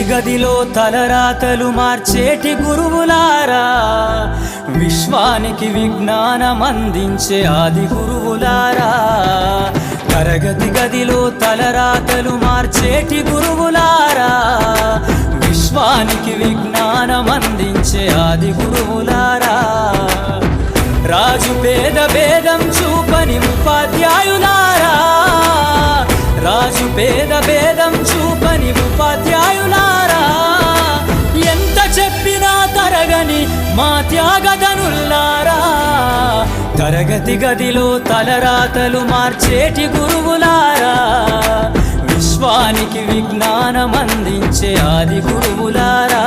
గదిలో తలరాతలు మార్చేటి గురువులారా, విశ్వానికి విజ్ఞానం అందించే ఆది గురువులారా. తరగతి గదిలో తలరాతలు మార్చేటి గురువులారా, విశ్వానికి విజ్ఞానం అందించే ఆది గురువులారా. రాజు పేద భేదం చూపని ఉపాధ్యాయులారా, రాజు పేద భేదం చూపని ఉపాధ్యాయులారా. ఎంత చెప్పినా తరగని మా త్యాగధనుల్లారా, తరగతి గదిలో తలరాతలు మార్చేటి గురువులారా, విశ్వానికి విజ్ఞానం అందించే ఆది గురువులారా.